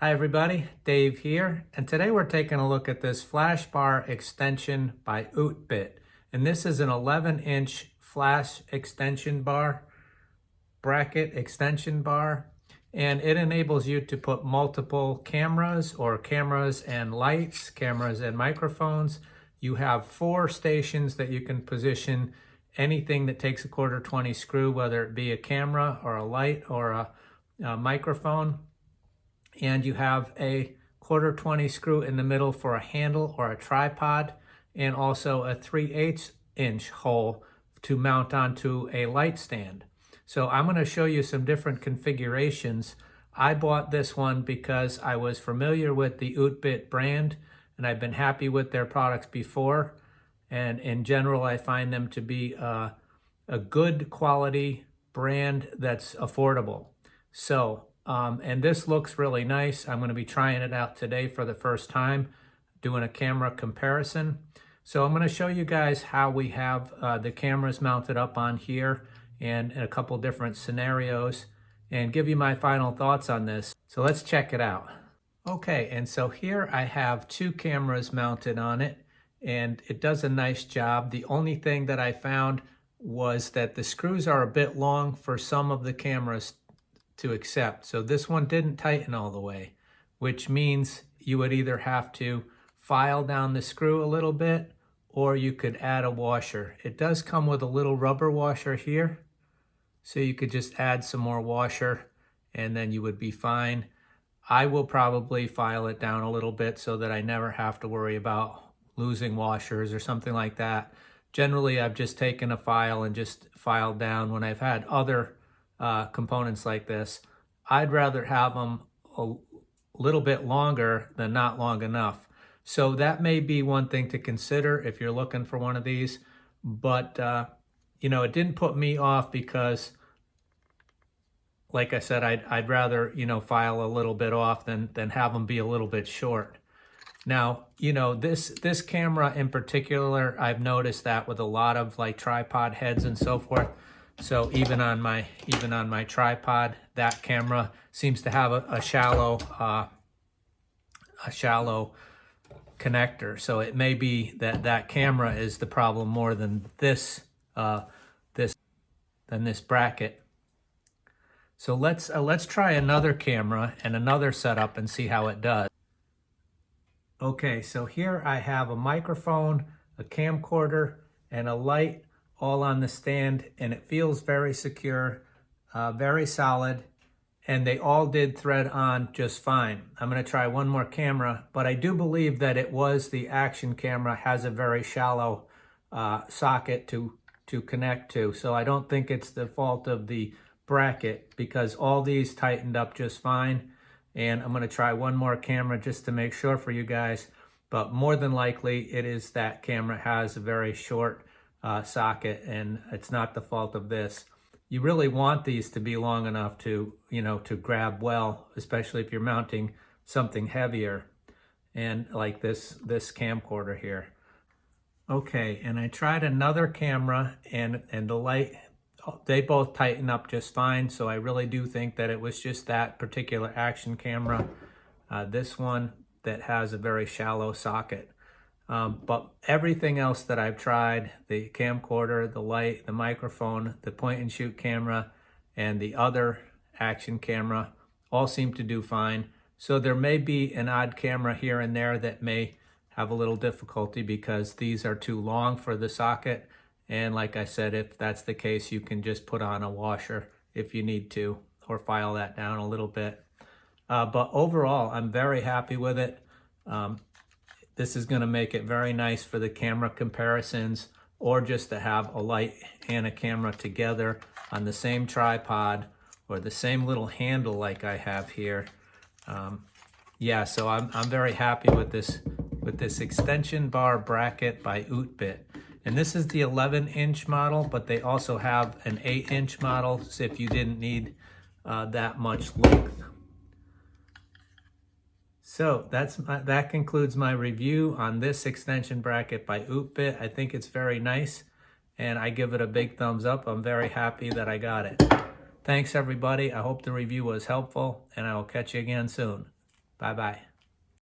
Hi everybody, Dave here, and today we're taking a look at this flash bar extension by Utebit. And this is an 11-inch flash extension bar, bracket extension bar, and it enables you to put multiple cameras or cameras and lights, cameras and microphones. You have 4 stations that you can position anything that takes a 1/4-20 screw, whether it be a camera or a light or a microphone. And you have a 1/4-20 screw in the middle for a handle or a tripod, and also a 3/8 inch hole to mount onto a light stand. So I'm going to show you some different configurations. I bought this one because I was familiar with the Utebit brand and I've been happy with their products before, and in general I find them to be a good quality brand that's affordable. So and this looks really nice. I'm going to be trying it out today for the first time, doing a camera comparison. So I'm going to show you guys how we have the cameras mounted up on here and in a couple different scenarios, and give you my final thoughts on this. So let's check it out. Okay, and so here I have 2 cameras mounted on it, and it does a nice job. The only thing that I found was that the screws are a bit long for some of the cameras to accept. So this one didn't tighten all the way, which means you would either have to file down the screw a little bit or you could add a washer. It does come with a little rubber washer here, so you could just add some more washer and then you would be fine. I will probably file it down a little bit so that I never have to worry about losing washers or something like that. Generally, I've just taken a file and just filed down when I've had other components like this. I'd rather have them a little bit longer than not long enough. So that may be one thing to consider if you're looking for one of these. But you know, it didn't put me off because, like I said, I'd rather, you know, file a little bit off than have them be a little bit short. Now, you know, this camera in particular, I've noticed that with a lot of like tripod heads and so forth. So even on my tripod, that camera seems to have a shallow connector. So it may be that camera is the problem more than this bracket. So let's try another camera and another setup and see how it does. Okay, so here I have a microphone, a camcorder, and a light all on the stand, and it feels very secure, very solid, and they all did thread on just fine. I'm going to try one more camera, but I do believe that it was the action camera has a very shallow socket to connect to, so I don't think it's the fault of the bracket because all these tightened up just fine. And I'm going to try one more camera just to make sure for you guys, but more than likely it is that camera has a very short socket, and it's not the fault of this. You really want these to be long enough to, you know, to grab well, especially if you're mounting something heavier, and like this camcorder here. Okay, and I tried another camera and the light, they both tighten up just fine. So I really do think that it was just that particular action camera, this one that has a very shallow socket. But everything else that I've tried, the camcorder, the light, the microphone, the point and shoot camera, and the other action camera all seem to do fine. So there may be an odd camera here and there that may have a little difficulty because these are too long for the socket. And like I said, if that's the case, you can just put on a washer if you need to, or file that down a little bit. But overall, I'm very happy with it. This is going to make it very nice for the camera comparisons, or just to have a light and a camera together on the same tripod or the same little handle like I have here. Yeah, so I'm very happy with this extension bar bracket by Utebit. And this is the 11-inch model, but they also have an 8-inch model if you didn't need that much length. So that concludes my review on this extension bracket by Utebit. I think it's very nice, and I give it a big thumbs up. I'm very happy that I got it. Thanks everybody. I hope the review was helpful, and I will catch you again soon. Bye-bye.